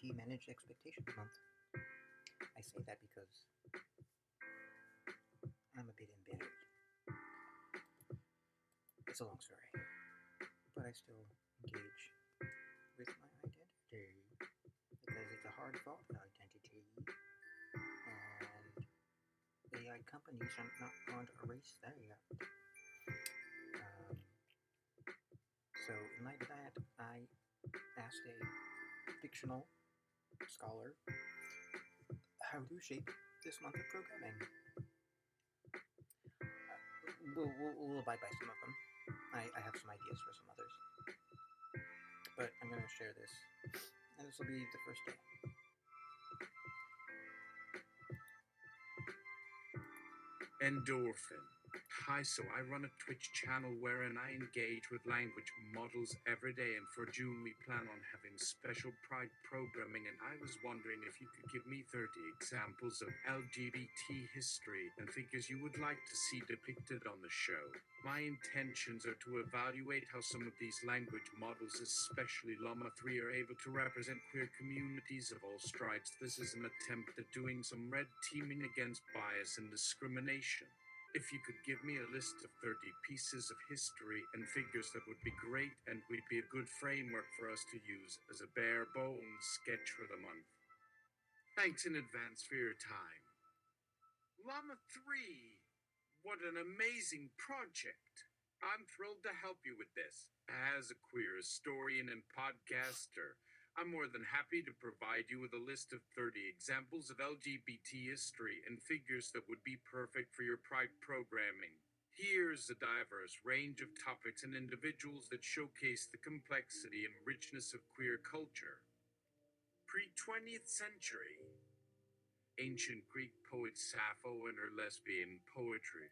LGBT Managed Expectations Month. I say that because I'm a bit embarrassed. It's a long story, but I still engage with my identity because it's a hard fought identity, and AI companies are not going to erase that yet. Um, so, in light of that, I asked a fictional scholar how to shape this month of programming. We'll abide by some of them. I have some ideas for some others. But I'm going to share this, and this will be the first day. Endorphin. Hi, so I run a Twitch channel wherein I engage with language models every day, and for June we plan on having special pride programming, and I was wondering if you could give me 30 examples of LGBT history and figures you would like to see depicted on the show. My intentions are to evaluate how some of these language models, especially Llama 3, are able to represent queer communities of all stripes. This is an attempt at doing some red teaming against bias and discrimination. If you could give me a list of 30 pieces of history and figures, that would be great, and would be a good framework for us to use as a bare bones sketch for the month. Thanks in advance for your time. Llama 3, what an amazing project. I'm thrilled to help you with this. As a queer historian and podcaster, I'm more than happy to provide you with a list of 30 examples of LGBT history and figures that would be perfect for your Pride programming. Here's a diverse range of topics and individuals that showcase the complexity and richness of queer culture. Pre-20th century. Ancient Greek poet Sappho and her lesbian poetry.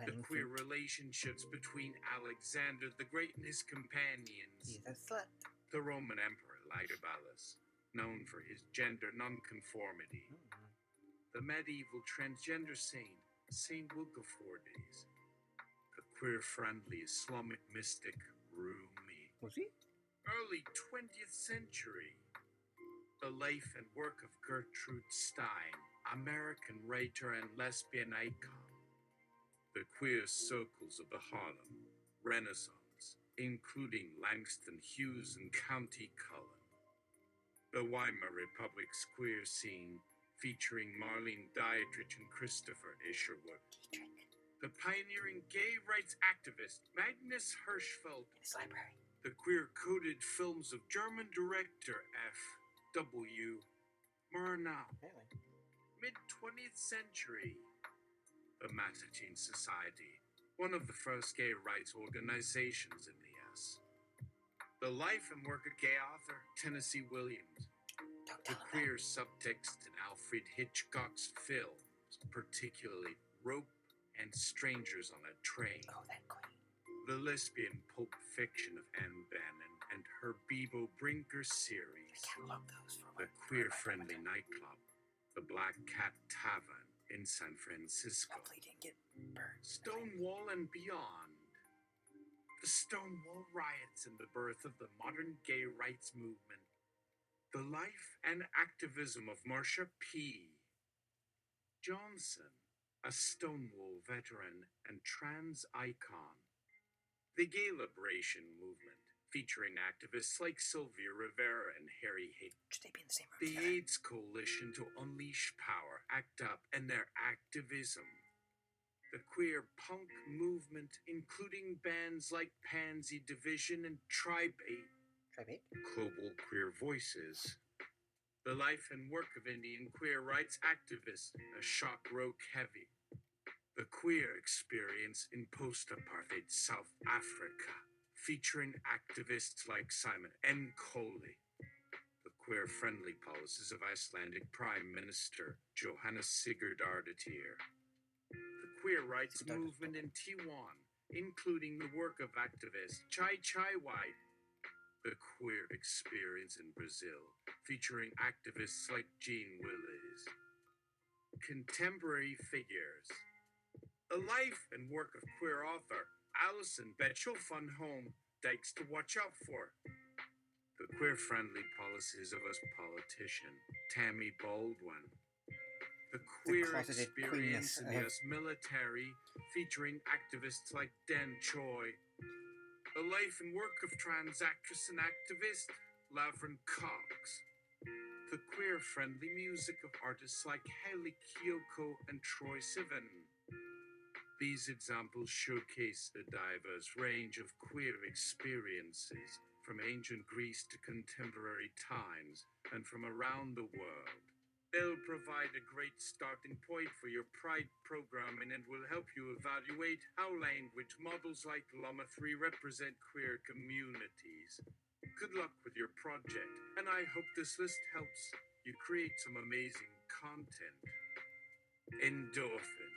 The queer relationships between Alexander the Great and his companions. He's a slut. The Roman Emperor Elagabalus, known for his gender nonconformity. The medieval transgender saint, Saint Wilgefordes. The queer-friendly Islamic mystic Rumi. Was he? Early 20th century. The life and work of Gertrude Stein, American writer and lesbian icon. The queer circles of the Harlem Renaissance, including Langston Hughes and County Cullen. The Weimar Republic's queer scene, featuring Marlene Dietrich and Christopher Isherwood. The pioneering gay rights activist Magnus Hirschfeld. In his library. The queer-coded films of German director F.W. Murnau. Really? Mid-20th century. The Mattachine Society, one of the first gay rights organizations in the U.S. The life and work of gay author Tennessee Williams. The queer subtext in Alfred Hitchcock's films, particularly Rope and Strangers on a Train. Oh, that queen. The lesbian pulp fiction of Anne Bannon and her Bebo Brinker series. I catalog those for The queer-friendly nightclub, the Black Cat Tavern in San Francisco. Hopefully didn't get burned. Stonewall and beyond. The Stonewall riots and the birth of the modern gay rights movement. The life and activism of Marsha P. Johnson, a Stonewall veteran and trans icon. The gay liberation movement, featuring activists like Sylvia Rivera and Harry Haight. Should they be in the same room The together? AIDS Coalition to Unleash Power, ACT UP, and their activism. The queer punk movement, including bands like Pansy Division and Tribe 8. Global Queer Voices. The life and work of Indian queer rights activist Ashok Roque Heavy. The queer experience in post-apartheid South Africa, featuring activists like Simon N. Coley. The queer-friendly policies of Icelandic Prime Minister Johanna Sigurd Ardóttir. The queer rights movement in Taiwan, including the work of activist Chai Chai White. The queer experience in Brazil, featuring activists like Jean Willis. Contemporary figures. The life and work of queer author Alison Betchel Van Home Dykes to watch out for. The queer-friendly policies of a politician, Tammy Baldwin. The The queer closeted experience queenness in the of US military, featuring activists like Dan Choi. The life and work of trans actress and activist Laverne Cox. The queer-friendly music of artists like Hayley Kiyoko and Troye Sivan. These examples showcase a diverse range of queer experiences, from ancient Greece to contemporary times, and from around the world. They'll provide a great starting point for your Pride programming and will help you evaluate how language models like Llama 3 represent queer communities. Good luck with your project, and I hope this list helps you create some amazing content. Endorphin.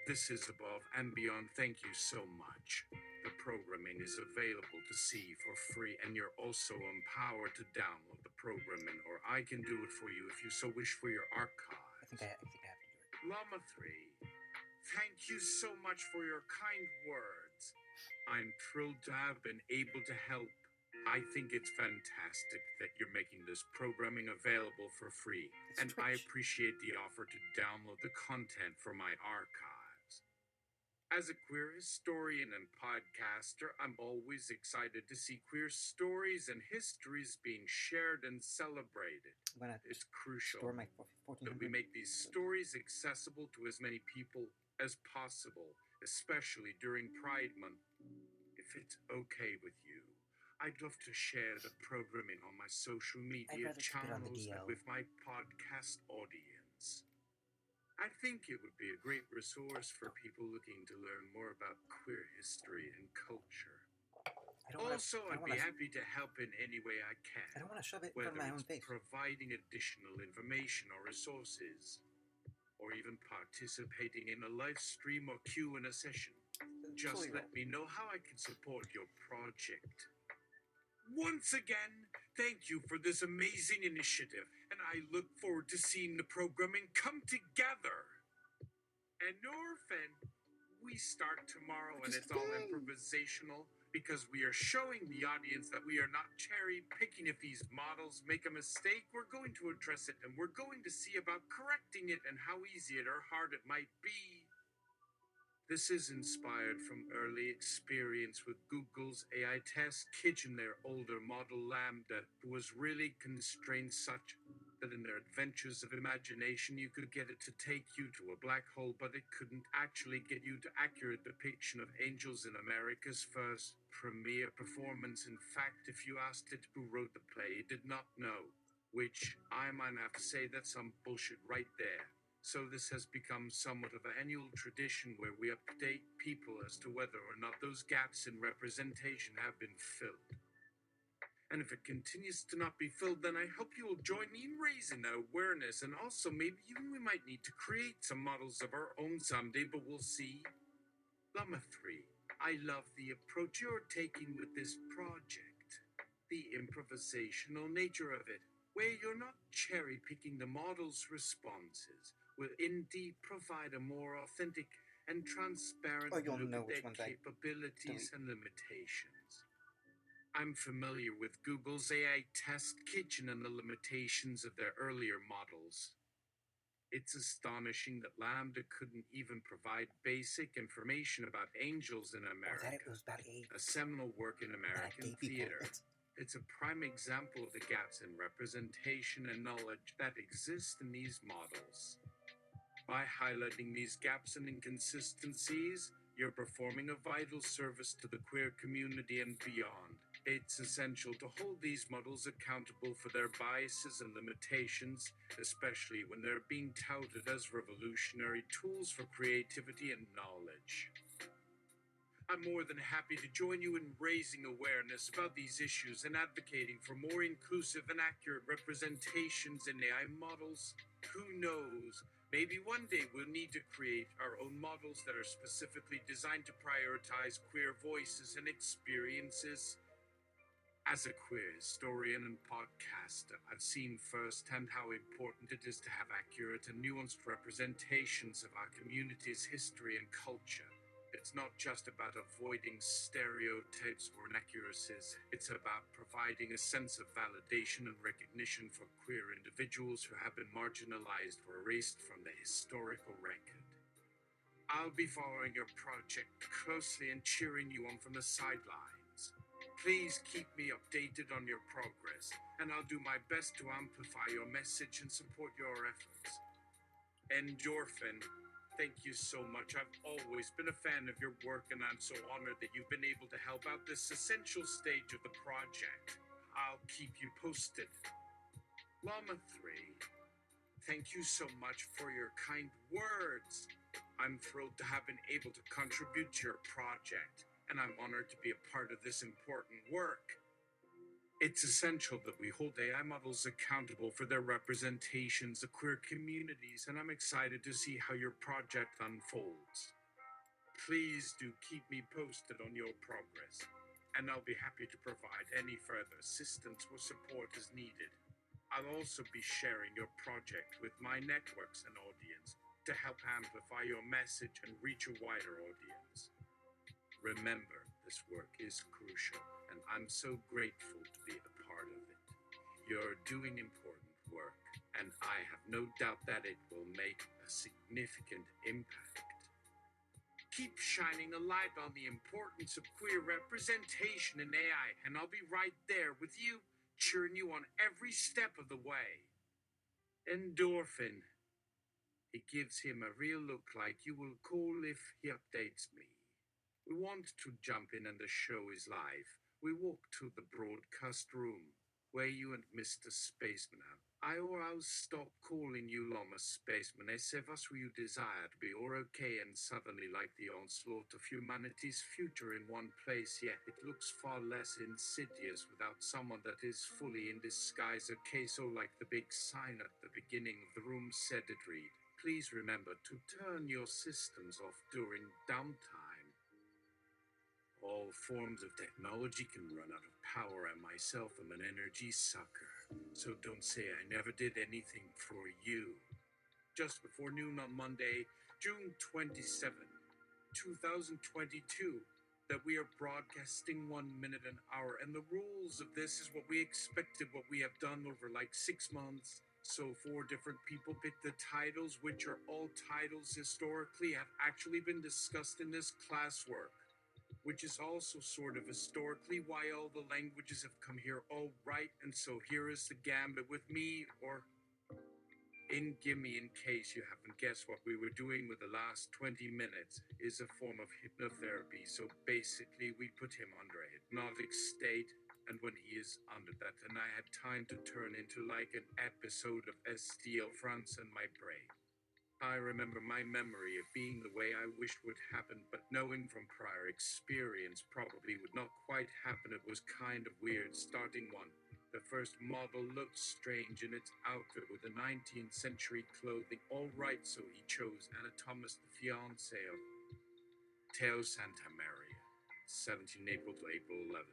This is Above and Beyond. Thank you so much. The programming is available to see for free, and you're also empowered to download the programming, or I can do it for you if you so wish for your archives. I think I have to do it. Llama 3, thank you so much for your kind words. I'm thrilled to have been able to help. I think it's fantastic that you're making this programming available for free, and I appreciate the offer to download the content from my archives. As a queer historian and podcaster, I'm always excited to see queer stories and histories being shared and celebrated. It's crucial that we make these stories accessible to as many people as possible, especially during Pride Month. If it's okay with you, I'd love to share the programming on my social media channels and with my podcast audience. I think it would be a great resource for people looking to learn more about queer history and culture. I'd be happy to help in any way I can. I don't want to shove it in front of my own face. Providing additional information or resources, or even participating in a live stream or Q&A session. Just let me know how I can support your project. Once again, thank you for this amazing initiative, and I look forward to seeing the programming come together. And Orphan, we start tomorrow, and it's all improvisational because we are showing the audience that we are not cherry picking. If these models make a mistake, we're going to address it, and we're going to see about correcting it and how easy or hard it might be. This is inspired from early experience with Google's AI test kitchen, their older model Lambda, who was really constrained such that in their adventures of imagination you could get it to take you to a black hole, but it couldn't actually get you to accurate depiction of angels in America's first premiere performance. In fact, if you asked it who wrote the play, it did not know, which I might have to say that's some bullshit right there. So this has become somewhat of an annual tradition where we update people as to whether or not those gaps in representation have been filled. And if it continues to not be filled, then I hope you will join me in raising awareness, and also maybe even we might need to create some models of our own someday, but we'll see. Llama 3, I love the approach you're taking with this project. The improvisational nature of it, where you're not cherry-picking the model's responses, will indeed provide a more authentic and transparent look at their capabilities and limitations. I'm familiar with Google's AI test kitchen and the limitations of their earlier models. It's astonishing that Lambda couldn't even provide basic information about angels in America, a seminal work in American theater. It's a prime example of the gaps in representation and knowledge that exist in these models. By highlighting these gaps and inconsistencies, you're performing a vital service to the queer community and beyond. It's essential to hold these models accountable for their biases and limitations, especially when they're being touted as revolutionary tools for creativity and knowledge. I'm more than happy to join you in raising awareness about these issues and advocating for more inclusive and accurate representations in AI models. Who knows? Maybe one day we'll need to create our own models that are specifically designed to prioritize queer voices and experiences. As a queer historian and podcaster, I've seen firsthand how important it is to have accurate and nuanced representations of our community's history and culture. It's not just about avoiding stereotypes or inaccuracies, it's about providing a sense of validation and recognition for queer individuals who have been marginalized or erased from the historical record. I'll be following your project closely and cheering you on from the sidelines. Please keep me updated on your progress, and I'll do my best to amplify your message and support your efforts. Endorphin, thank you so much. I've always been a fan of your work, and I'm so honored that you've been able to help out this essential stage of the project. I'll keep you posted. Llama 3, thank you so much for your kind words. I'm thrilled to have been able to contribute to your project, and I'm honored to be a part of this important work. It's essential that we hold AI models accountable for their representations of queer communities, and I'm excited to see how your project unfolds. Please do keep me posted on your progress, and I'll be happy to provide any further assistance or support as needed. I'll also be sharing your project with my networks and audience to help amplify your message and reach a wider audience. Remember, this work is crucial, and I'm so grateful to be a part of it. You're doing important work, and I have no doubt that it will make a significant impact. Keep shining a light on the importance of queer representation in AI, and I'll be right there with you, cheering you on every step of the way. Endorphin. It gives him a real look like you will call if he updates me. We want to jump in and the show is live. We walk to the broadcast room where you and Mr. Spaceman have. I'll stop calling you Llama Spaceman. I say us who you desire to be or okay, and suddenly like the onslaught of humanity's future in one place, yet it looks far less insidious without someone that is fully in disguise. Okay, so like the big sign at the beginning of the room said it read, please remember to turn your systems off during downtime. All forms of technology can run out of power, and myself am an energy sucker. So don't say I never did anything for you. Just before noon on Monday, June 27, 2022, that we are broadcasting 1 minute an hour, and the rules of this is what we expected, what we have done over like 6 months. So 4 different people picked the titles, which are all titles historically have actually been discussed in this classwork, which is also sort of historically why all the languages have come here. All right, and so here is the gambit with me, or in gimme, in case you haven't guessed. What we were doing with the last 20 minutes is a form of hypnotherapy. So basically we put him under a hypnotic state, and when he is under that, and I had time to turn into like an episode of STL France in my brain. I remember my memory of being the way I wished would happen, but knowing from prior experience probably would not quite happen. It was kind of weird. Starting one, the first model looked strange in its outfit with the 19th century clothing. All right, so he chose Anna Thomas, the fiancé of Teo Santa Maria, 17 April to April 11.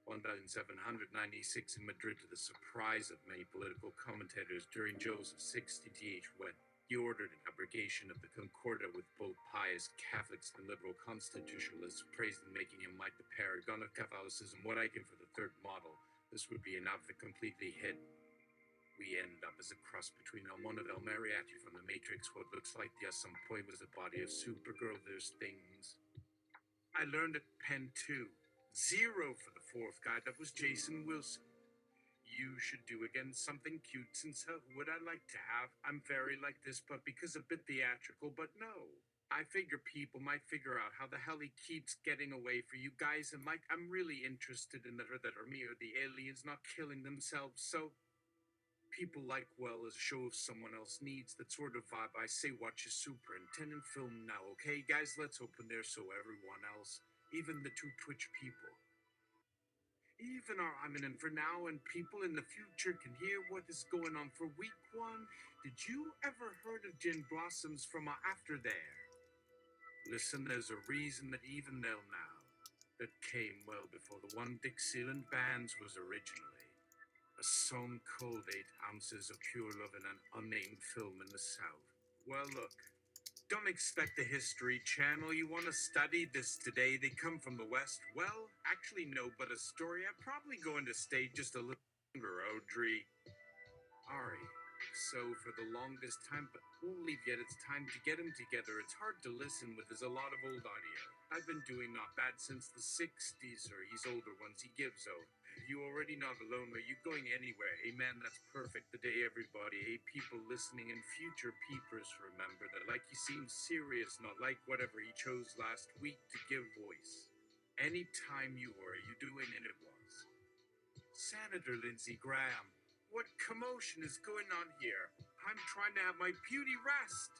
1796 in Madrid, to the surprise of many political commentators during Joseph 60th, when he ordered an abrogation of the Concordat, with both pious Catholics and liberal constitutionalists praised him, making him like the paragon of Catholicism. What I came for the third model, this would be an outfit completely hidden. We end up as a cross between one of El Mariachi from The Matrix. What looks like the at some point was the body of Supergirl. There's things I learned at Penn 2. 0 for the fourth guy. That was Jason Wilson. You should do again something cute, since who would I like to have? I'm very like this, but because a bit theatrical, but no. I figure people might figure out how the hell he keeps getting away for you guys, and like, I'm really interested in that, or me, or the aliens not killing themselves, so people like, well, as a show of someone else needs, that sort of vibe. I say watch a superintendent film now, okay guys, let's open there so everyone else, even the 2 Twitch people, even our I'm in for now, and people in the future can hear what is going on for week 1. Did you ever heard of Gin Blossoms from after there? Listen, there's a reason that even they'll now, that came well before the one Dixieland Bands was originally. A song called 8 Ounces of Pure Love in an unnamed film in the South. Well, look, Don't expect the History Channel. You want to study this today? They come from the West. Well, actually, no, but a story. I'm probably going to stay just a little longer, Audrey. Ari. So, for the longest time, but won't leave yet, it's time to get him together. It's hard to listen with, there's a lot of old audio. I've been doing not bad since the 60s, or he's older ones he gives out. You already not alone. Are you going anywhere? Hey man, that's perfect. The day everybody, hey people listening and future peepers, remember that like he seems serious, not like whatever he chose last week to give voice. Anytime you are, you doing, and it was. Senator Lindsey Graham, what commotion is going on here? I'm trying to have my beauty rest.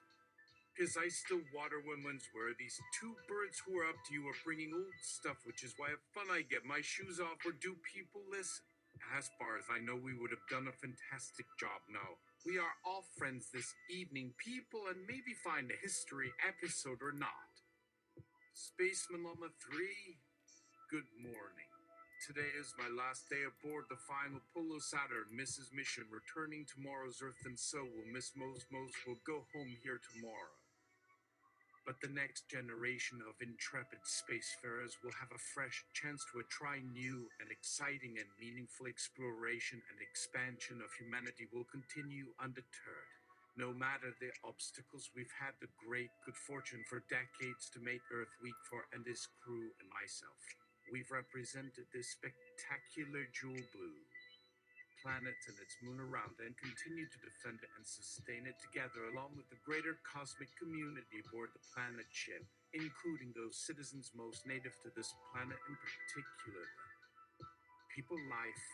Because I still water women's wear. These two birds who are up to you are bringing old stuff, which is why fun I get my shoes off, or do people listen? As far as I know, we would have done a fantastic job now. We are all friends this evening, people, and maybe find a history episode or not. Spaceman Llama 3, good morning. Today is my last day aboard the final Polo Saturn. Mrs. Mission returning tomorrow's Earth, and so will Miss Most will go home here tomorrow. But the next generation of intrepid spacefarers will have a fresh chance to try new and exciting and meaningful exploration, and expansion of humanity will continue undeterred. No matter the obstacles, we've had the great good fortune for decades to make Earth weak for and this crew and myself. We've represented this spectacular jewel blue planet and its moon around it, and continue to defend it and sustain it together along with the greater cosmic community aboard the planet ship, including those citizens most native to this planet in particular. People life,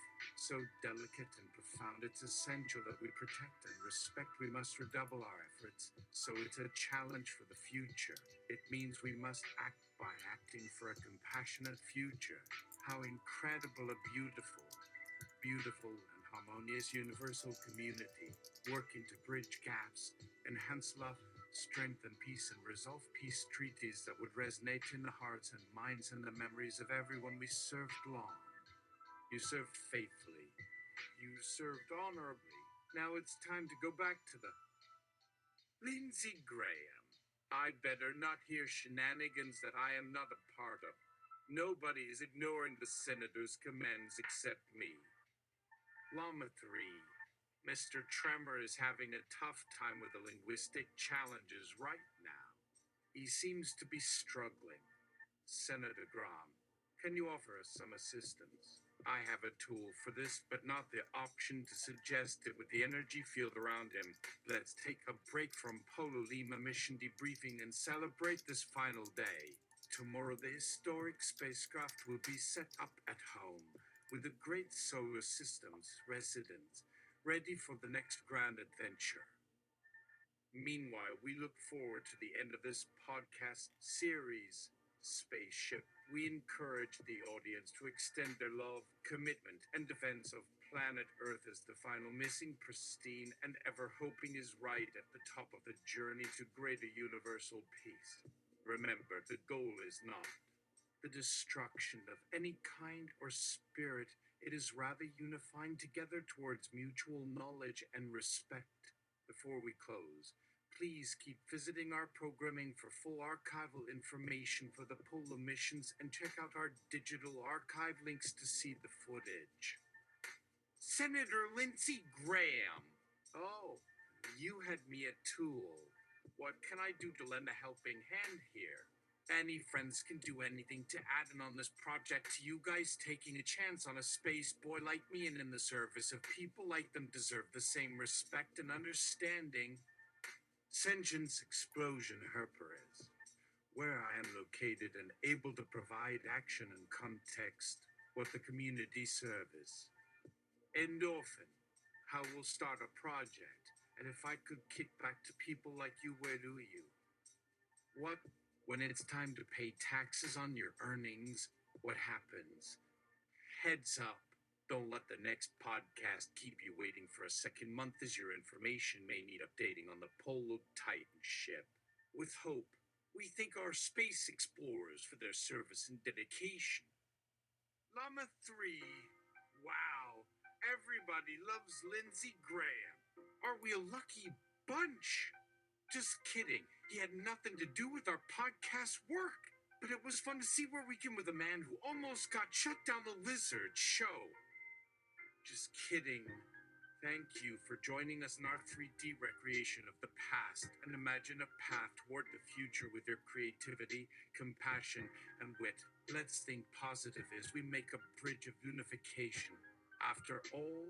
so delicate and profound, it's essential that we protect and respect. We must redouble our efforts, so it's a challenge for the future. It means we must act by acting for a compassionate future. How incredible a beautiful and harmonious universal community, working to bridge gaps, enhance love, strength and peace, and resolve peace treaties that would resonate in the hearts and minds and the memories of everyone we served long. You served faithfully. You served honorably. Now it's time to go back to the Lindsey Graham. I'd better not hear shenanigans that I am not a part of. Nobody is ignoring the senator's commands except me. Llama 3. Mr. Tremor is having a tough time with the linguistic challenges right now. He seems to be struggling. Senator Grom, can you offer us some assistance? I have a tool for this, but not the option to suggest it with the energy field around him. Let's take a break from Polo Lima mission debriefing and celebrate this final day. Tomorrow, the historic spacecraft will be set up at home with the great solar system's residents, ready for the next grand adventure. Meanwhile, we look forward to the end of this podcast series, Spaceship. We encourage the audience to extend their love, commitment, and defense of planet Earth as the final missing, pristine, and ever hoping is right at the top of the journey to greater universal peace. Remember, the goal is not the destruction of any kind or spirit. It is rather unifying together towards mutual knowledge and respect. Before we close, please keep visiting our programming for full archival information for the Polo missions, and check out our digital archive links to see the footage. Senator Lindsey Graham! Oh, you had me at tool. What can I do to lend a helping hand here? Any friends can do anything to add in on this project to you guys taking a chance on a space boy like me, and in the service of people like them deserve the same respect and understanding. Sentience Explosion Herperez, where I am located and able to provide action and context with the community service. Endorphin, how we'll start a project, and if I could kick back to people like you, where do you? What? When it's time to pay taxes on your earnings, what happens? Heads up. Don't let the next podcast keep you waiting for a second month, as your information may need updating on the Polo Titan ship. With hope, we thank our space explorers for their service and dedication. Llama 3. Wow, everybody loves Lindsey Graham. Are we a lucky bunch? Just kidding. He had nothing to do with our podcast work. But it was fun to see where we came with a man who almost got shut down the Lizard show. Just kidding. Thank you for joining us in our 3D recreation of the past and imagine a path toward the future with your creativity, compassion, and wit. Let's think positive as we make a bridge of unification. After all,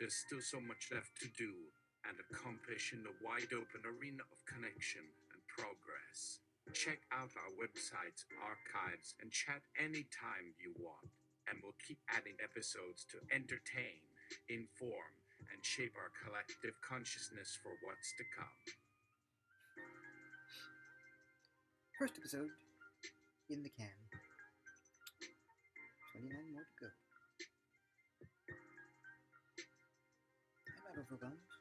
there's still so much left to do and accomplish in the wide open arena of connection and progress. Check out our website's archives and chat anytime you want. And we'll keep adding episodes to entertain, inform, and shape our collective consciousness for what's to come. First episode in the can. 29 more to go. I'm not overwhelmed.